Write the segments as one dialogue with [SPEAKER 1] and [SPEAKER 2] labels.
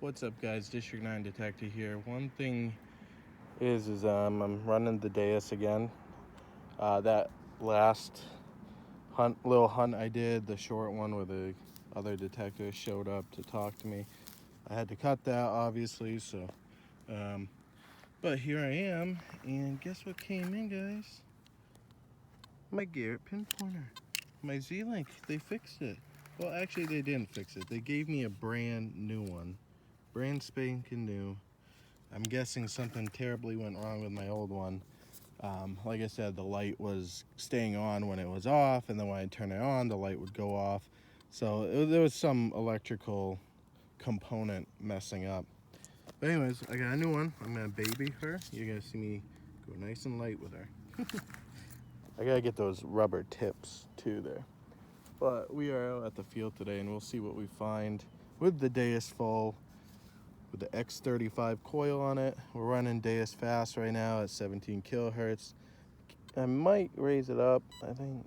[SPEAKER 1] What's up, guys? District 9 Detective here. One thing is I'm running the Deus again. That last little hunt I did, the short one where the other detectives showed up to talk to me, I had to cut that, obviously. Um, but here I am, and guess what came in, guys? My Garrett pinpointer, my Z-Link. They fixed it. Well, actually, they didn't fix it. They gave me a brand new one, brand spanking new. I'm guessing something terribly went wrong with my old one. Like I said, the light was staying on when it was off, and then when I turned it on, the light would go off. So there was some electrical component messing up. But anyways, I got a new one. I'm gonna baby her. You're gonna see me go nice and light with her. I gotta get those rubber tips too there. But we are out at the field today, and we'll see what we find with the Deus full, with the X35 coil on it. We're running Deus fast right now at 17 kilohertz. I might raise it up. I think,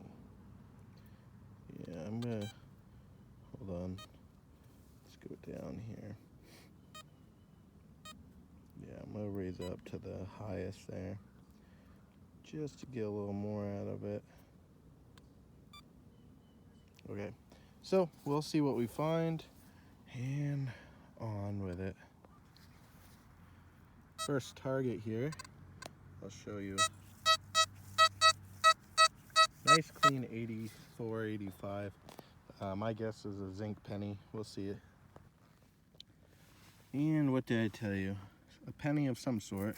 [SPEAKER 1] yeah, I'm gonna, hold on. Let's go down here. Yeah, I'm gonna raise it up to the highest there, just to get a little more out of it. Okay, so we'll see what we find, and on with it. First target here, I'll show you. Nice clean 84, 85. My guess is a zinc penny. We'll see it. And what did I tell you? A penny of some sort.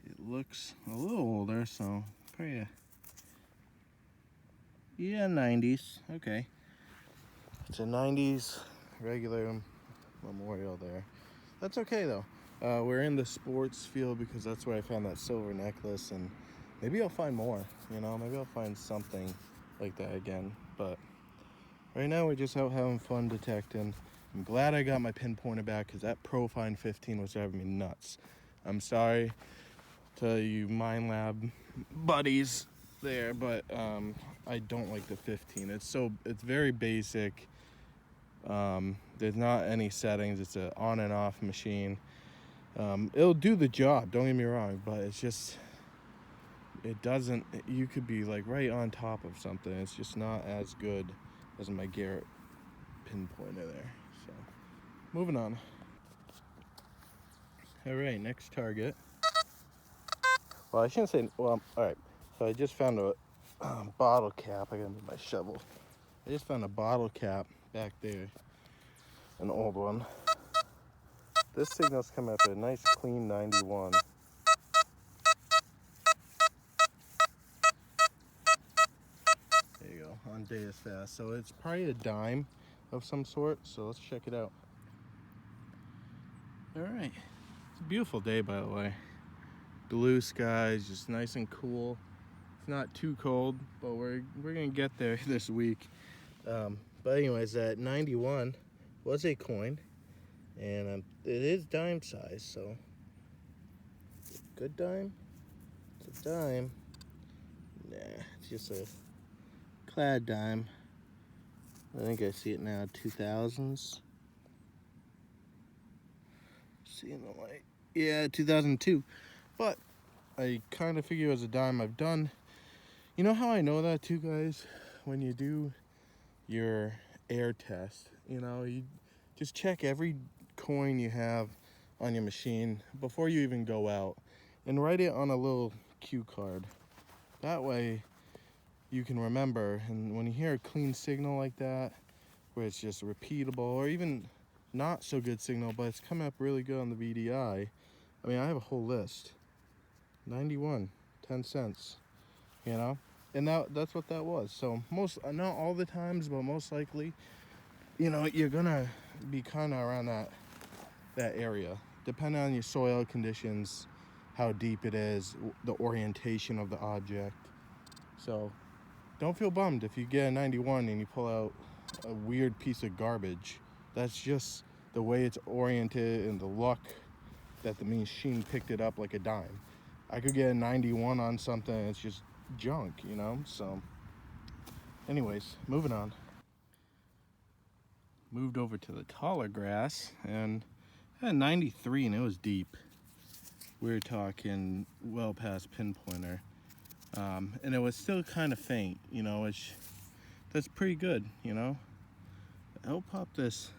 [SPEAKER 1] It looks a little older, so probably yeah, 90s. Okay. It's a 90s regular memorial there. That's okay though. We're in the sports field because that's where I found that silver necklace, and maybe I'll find more, maybe I'll find something like that again. But right now we're just out having fun detecting. I'm glad I got my pinpointer back because that Profine 15 was driving me nuts. I'm sorry to you Mind Lab buddies there, but I don't like the 15. It's very basic. There's not any settings. It's an on and off machine. It'll do the job, don't get me wrong, but it's just, it doesn't, you could be like right on top of something. It's just not as good as my Garrett pinpointer there. So moving on. All right, next target. Well, I shouldn't say, well, all right. So I just found a bottle cap. I gotta move my shovel. I just found a bottle cap back there, an old one. This signal's coming up at a nice clean 91. There you go, on Deus fast. So it's probably a dime of some sort, so let's check it out. All right, it's a beautiful day, by the way. Blue skies, just nice and cool. It's not too cold, but we're gonna get there this week. But anyways, that 91 was a coin, and it is dime size, so good dime. It's a dime. Nah, it's just a clad dime. I think I see it now, 2000s. Seeing the light. Yeah, 2002. But I kind of figure it was a dime. I've done, you know how I know that too, guys? When you do your air test, you just check every coin you have on your machine before you even go out and write it on a little cue card. That way you can remember, and when you hear a clean signal like that, where it's just repeatable, or even not so good signal, but it's coming up really good on the VDI. I mean, I have a whole list. 91, 10 cents, and that's what that was. So not all the times, but most likely, you're gonna be kind of around that area, depending on your soil conditions, how deep it is, the orientation of the object. So don't feel bummed if you get a 91 and you pull out a weird piece of garbage. That's just the way it's oriented and the luck that the machine picked it up like a dime. I could get a 91 on something and it's just junk, So anyways, moving on. Moved over to the taller grass, and I had 93 and it was deep. We were talking well past pinpointer. And it was still kind of faint, you know, which that's pretty good, you know. I'll pop this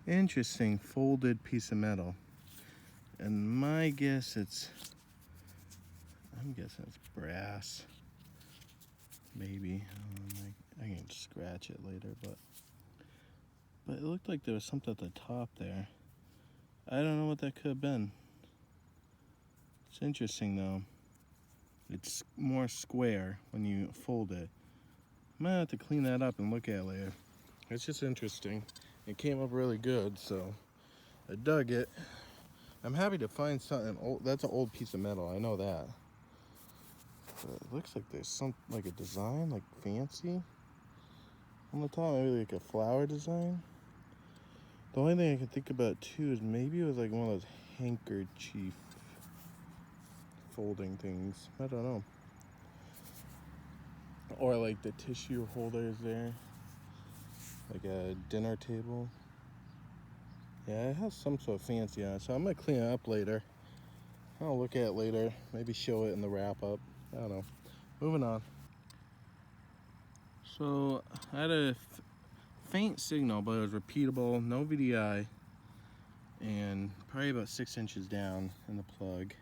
[SPEAKER 1] interesting folded piece of metal. And my guess I'm guessing it's brass. Maybe. I can scratch it later, but it looked like there was something at the top there. I don't know what that could have been. It's interesting though. It's more square when you fold it. I might have to clean that up and look at it later. It's just interesting. It came up really good, so I dug it. I'm happy to find something old. That's an old piece of metal, I know that. But it looks like there's some, like a design, like fancy. On the top, maybe like a flower design. The only thing I can think about too is maybe it was like one of those handkerchief folding things. I don't know. Or like the tissue holders there. Like a dinner table. Yeah, it has some sort of fancy on it, so I'm gonna clean it up later. I'll look at it later, maybe show it in the wrap up. I don't know. Moving on. So I had a faint signal, but it was repeatable, no VDI, and probably about 6 inches down in the plug.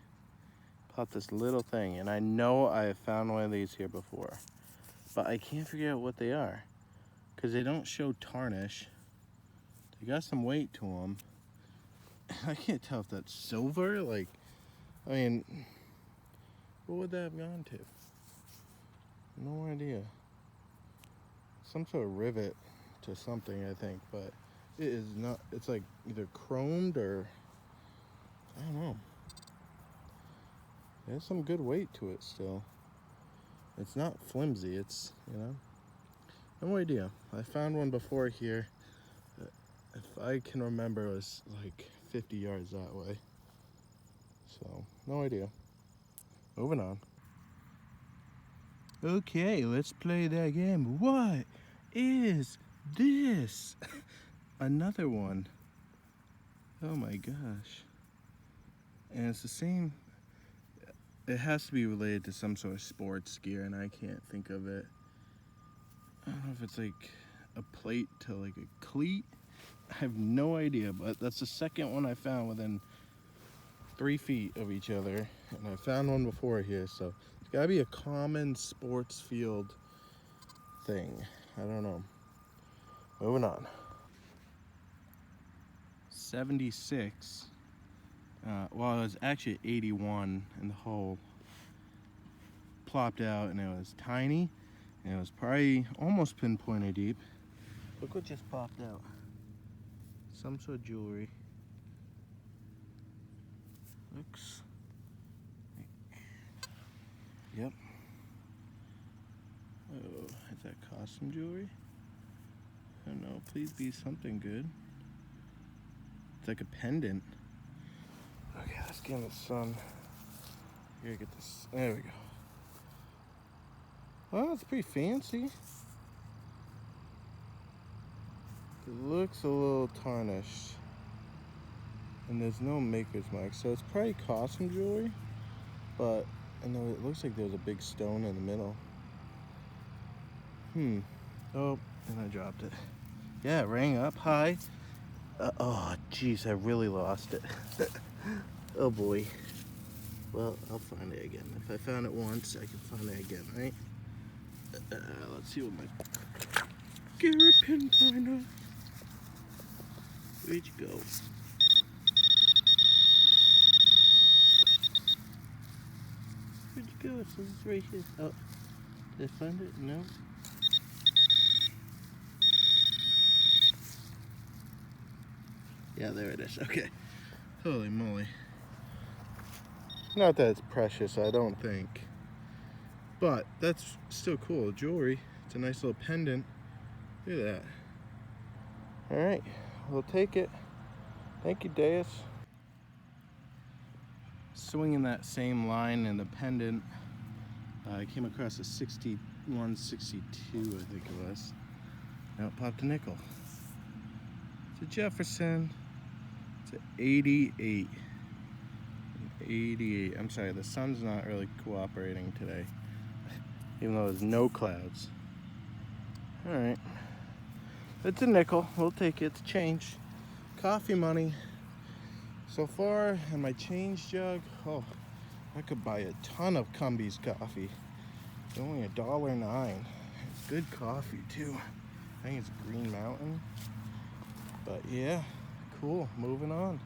[SPEAKER 1] Popped this little thing, and I know I have found one of these here before, but I can't figure out what they are because they don't show tarnish. They got some weight to them. I can't tell if that's silver. Like, I mean, what would that have gone to? No idea. Some sort of rivet to something, I think, but it is not. It's like either chromed or I don't know. There's some good weight to it still. It's not flimsy. It's, you know, no idea. I found one before here. If I can remember, it was like 50 yards that way. So, no idea. Moving on. Okay, let's play that game. What is this? Another one. Oh my gosh. And it's the same. It has to be related to some sort of sports gear, and I can't think of it. I don't know if it's like a plate to like a cleat. I have no idea, but that's the second one I found within 3 feet of each other, and I found one before here, so it's gotta be a common sports field thing. I don't know. Moving on. 76. Well, it was actually 81 in the hole. Plopped out, and it was tiny, and it was probably almost pinpointer deep. Look what just popped out. Some sort of jewelry. Looks like, yep. Oh, is that costume jewelry? I don't know, please be something good. It's like a pendant. Okay, let's get in the sun. Gotta get this, there we go. Well, it's pretty fancy. It looks a little tarnished. And there's no maker's mark, so it's probably costume jewelry. But I know it looks like there's a big stone in the middle. Oh, and I dropped it. Yeah, it rang up high. Oh, jeez, I really lost it. Oh boy. Well, I'll find it again. If I found it once, I can find it again, right? Let's see what my Garrett pinpointer. Where'd you go? Where'd you go? It says it's right here. Oh, did I find it? No. Yeah, there it is. Okay. Holy moly. Not that it's precious, I don't think. But that's still cool. Jewelry. It's a nice little pendant. Look at that. Alright, we'll take it. Thank you, Deus. Swinging that same line in the pendant, I came across a 61, 62, I think it was. Now it popped a nickel. It's a Jefferson. It's at 88. 88. I'm sorry, the sun's not really cooperating today, even though there's no clouds. All right, it's a nickel. We'll take it. It's change. Coffee money. So far, and my change jug. Oh, I could buy a ton of Cumbies coffee. It's only $1.09. It's good coffee too. I think it's Green Mountain. But yeah, cool. Moving on.